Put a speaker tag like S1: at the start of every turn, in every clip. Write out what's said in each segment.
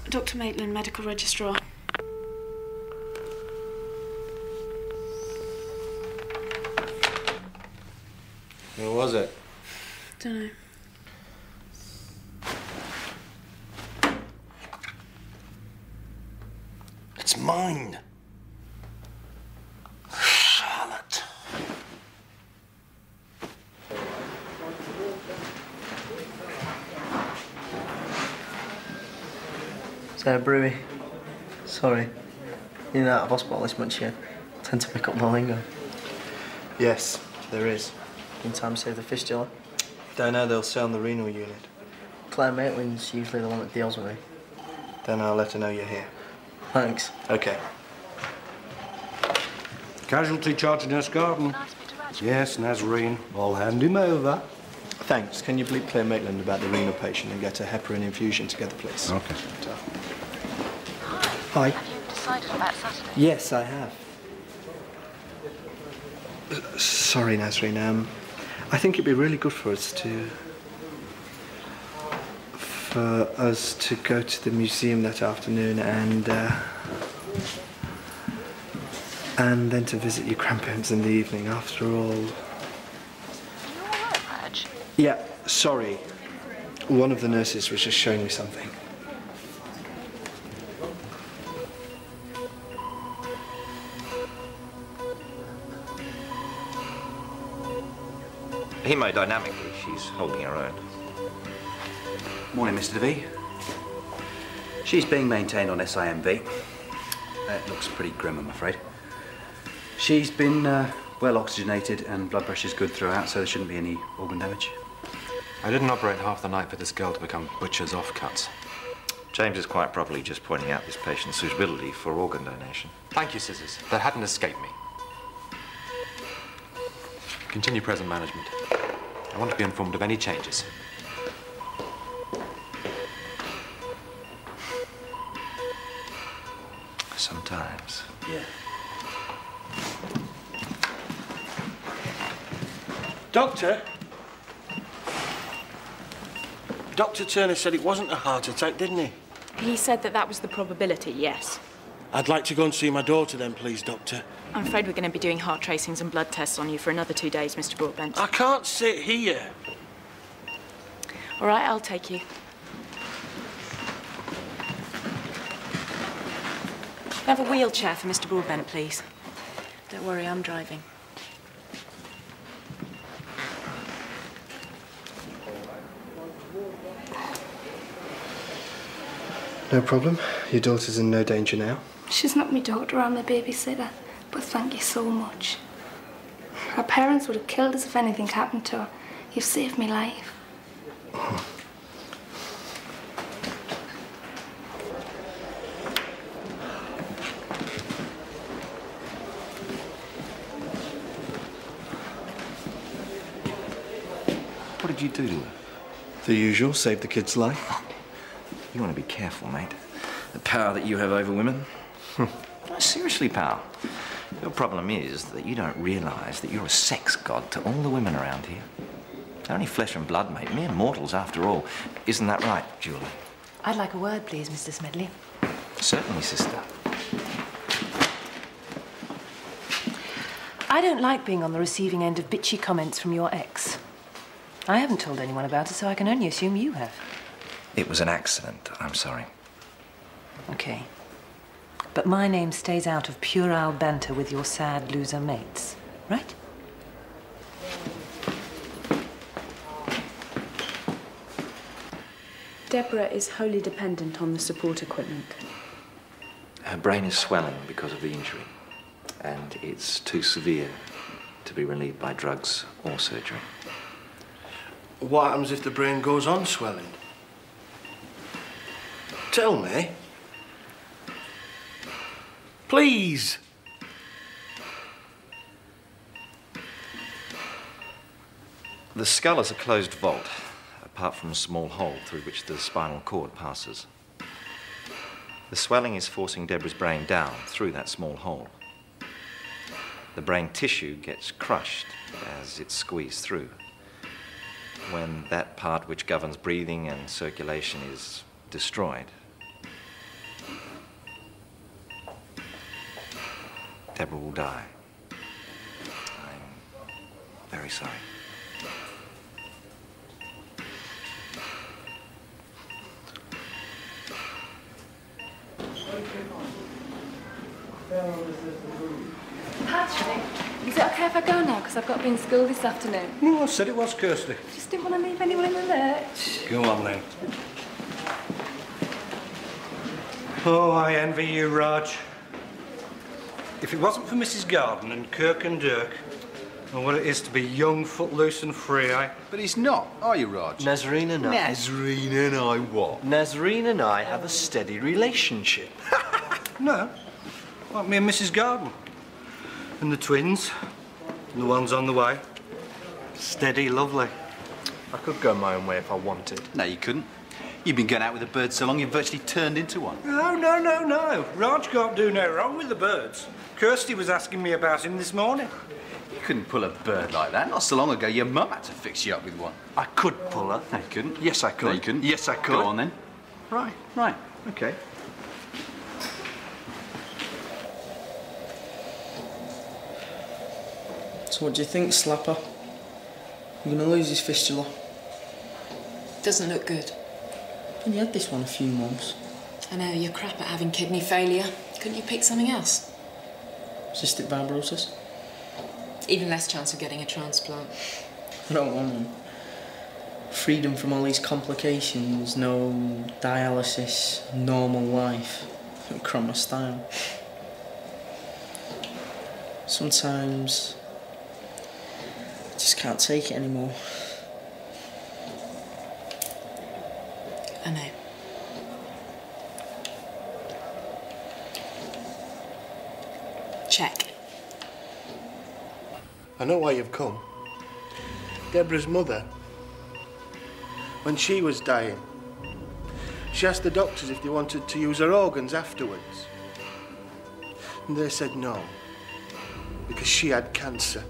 S1: Dr. Maitland, medical registrar.
S2: Who was it?
S1: Don't know.
S2: It's mine. Charlotte.
S3: Sarah Brewy. Sorry. You're out of hospital this much, you tend to pick up the lingo.
S2: Yes, there is.
S3: In time to save the fistula.
S2: Don't know, they'll stay on the renal unit.
S3: Claire Maitland's usually the one that deals with me.
S2: Then I'll let her know you're here.
S3: Thanks.
S2: Okay.
S4: Casualty charge Nurse Garden. Yes, Nazarene. I'll hand him over.
S2: Thanks. Can you bleep Claire Maitland about the renal patient and get a heparin infusion together, please?
S4: Okay.
S2: Hi.
S5: Have you decided about Saturday?
S2: Yes, I have. Sorry, Nazreen. I think it'd be really good for us to go to the museum that afternoon and then to visit your grandparents in the evening. After all.
S5: Are you all right, Raj?
S2: Yeah. Sorry. One of the nurses was just showing me something.
S6: Hemodynamically, she's holding her own.
S7: Morning, Mr. DeVee. She's being maintained on SIMV. It looks pretty grim, I'm afraid. She's been well oxygenated and blood pressure's good throughout, so there shouldn't be any organ damage.
S8: I didn't operate half the night for this girl to become butcher's offcuts.
S6: James is quite properly just pointing out this patient's suitability for organ donation.
S8: Thank you, Scissors. That hadn't escaped me. Continue present management. I want to be informed of any changes.
S6: Sometimes.
S7: Yeah.
S9: Doctor? Dr. Turner said it wasn't a heart attack, didn't he?
S1: He said that was the probability, yes.
S9: I'd like to go and see my daughter then, please, Doctor.
S1: I'm afraid we're going to be doing heart tracings and blood tests on you for another 2 days, Mr. Broadbent.
S9: I can't sit here.
S1: All right, I'll take you. Have a wheelchair for Mr. Broadbent, please. Don't worry, I'm driving.
S2: No problem. Your daughter's in no danger now.
S10: She's not my daughter, I'm the babysitter. But thank you so much. Her parents would have killed us if anything happened to her. You've saved me life.
S6: What did you do to her?
S2: The usual, saved the kid's life.
S6: You want to be careful, mate. The power that you have over women. No, seriously, pal. Your problem is that you don't realise that you're a sex god to all the women around here. They're only flesh and blood, mate. Mere mortals, after all. Isn't that right, Julie?
S5: I'd like a word, please, Mr. Smedley.
S6: Certainly, sister.
S5: I don't like being on the receiving end of bitchy comments from your ex. I haven't told anyone about it, so I can only assume you have.
S6: It was an accident. I'm sorry.
S5: Okay. But my name stays out of puerile banter with your sad loser mates, right?
S1: Deborah is wholly dependent on the support equipment.
S6: Her brain is swelling because of the injury, and it's too severe to be relieved by drugs or surgery.
S9: What happens if the brain goes on swelling? Tell me. Please.
S6: The skull is a closed vault, apart from a small hole through which the spinal cord passes. The swelling is forcing Deborah's brain down through that small hole. The brain tissue gets crushed as it's squeezed through. When that part which governs breathing and circulation is destroyed, Deborah will die. I'm very sorry.
S10: Patrick, is it okay if I go now? Because I've got to be in school this afternoon.
S4: No, I said it was, Kirsty.
S10: I just didn't want to leave anyone in the lurch.
S4: Go on, then. Oh, I envy you, Raj. If it wasn't for Mrs. Garden and Kirk and Dirk, and what it is to be young, footloose and free,
S7: But he's not, are you, Raj?
S2: Nazreen and I...
S7: Nazreen and I what?
S2: Nazreen and I have a steady relationship.
S4: No. Like me and Mrs. Garden. And the twins. And the ones on the way. Steady, lovely.
S2: I could go my own way if I wanted.
S7: No, you couldn't. You've been going out with the birds so long you've virtually turned into one.
S4: No. Raj can't do no wrong with the birds. Kirsty was asking me about him this morning.
S7: You couldn't pull a bird like that. Not so long ago, your mum had to fix you up with one.
S2: I could pull her.
S7: No, you couldn't.
S2: Yes, I could.
S7: No, you couldn't.
S2: Yes, I could.
S7: Go on, then.
S2: Right.
S7: Right.
S2: Okay.
S3: So what do you think, Slapper? You're gonna lose his fistula?
S1: Doesn't look good.
S3: You had this one a few months.
S1: I know, you're crap at having kidney failure. Couldn't you pick something else?
S3: Cystic fibrosis?
S1: Even less chance of getting a transplant.
S3: I don't want one. Freedom from all these complications, no dialysis, normal life. Chroma style. Sometimes I just can't take it anymore.
S1: I know. Check.
S9: I know why you've come. Deborah's mother, when she was dying, she asked the doctors if they wanted to use her organs afterwards. And they said no, because she had cancer.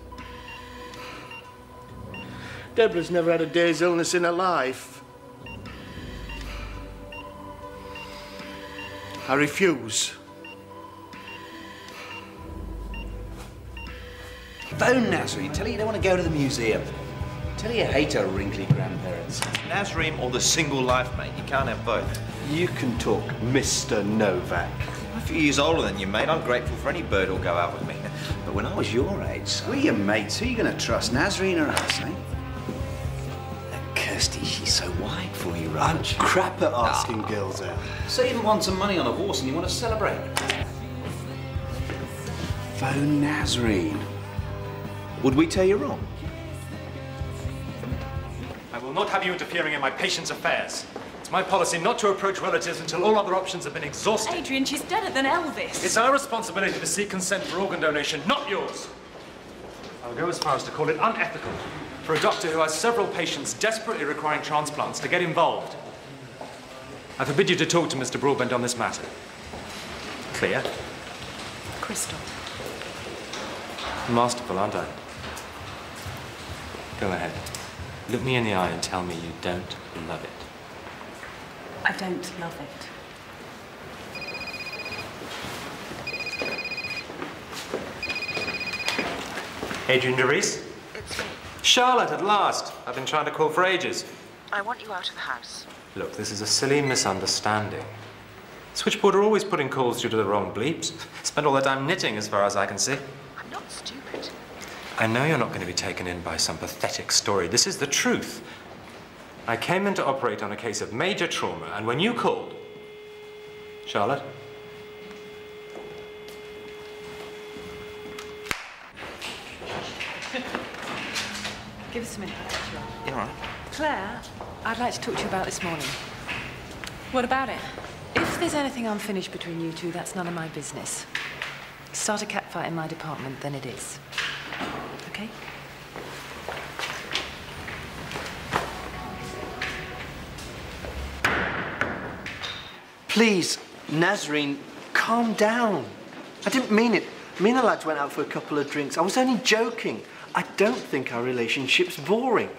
S9: Deborah's never had a day's illness in her life. I refuse.
S7: Phone Nazreen. Tell her you don't want to go to the museum. Tell her you hate her wrinkly grandparents.
S6: Nazreen or the single life, mate. You can't have both.
S2: You can talk, Mr. Novak.
S6: I'm a few years older than you, mate. I'm grateful for any bird who'll go out with me. But when I was your age,
S7: We're your mates. Who are you going to trust, Nazreen or us, eh?
S6: Kirsty, she's so wide for you,
S2: I'm
S6: Raj.
S2: crap at asking girls out.
S7: So you won some money on a horse and you want to celebrate. Phone Nazreen.
S6: Would we tell you wrong?
S11: I will not have you interfering in my patient's affairs. It's my policy not to approach relatives until all other options have been exhausted.
S1: Adrian, she's deader than Elvis.
S11: It's our responsibility to seek consent for organ donation, not yours. I'll go as far as to call it unethical for a doctor who has several patients desperately requiring transplants to get involved. I forbid you to talk to Mr. Broadbent on this matter. Clear?
S1: Crystal.
S11: Masterful, aren't I? Go ahead. Look me in the eye and tell me you don't love it.
S1: I don't love it.
S11: Adrian DeReese?
S12: It's me.
S11: Charlotte, at last. I've been trying to call for ages.
S12: I want you out of the house.
S11: Look, this is a silly misunderstanding. Switchboard are always putting calls due to the wrong bleeps. Spend all their time knitting, as far as I can see.
S12: I'm not stupid.
S11: I know you're not going to be taken in by some pathetic story. This is the truth. I came in to operate on a case of major trauma, and when you called... Charlotte?
S1: Give us a minute, Joel.
S6: You all right?
S1: Claire, I'd like to talk to you about this morning. What about it?
S5: If there's anything unfinished between you two, that's none of my business. Start a catfight in my department, then it is. Okay?
S2: Please, Nazreen, calm down. I didn't mean it. Me and the lads went out for a couple of drinks. I was only joking. I don't think our relationship's boring.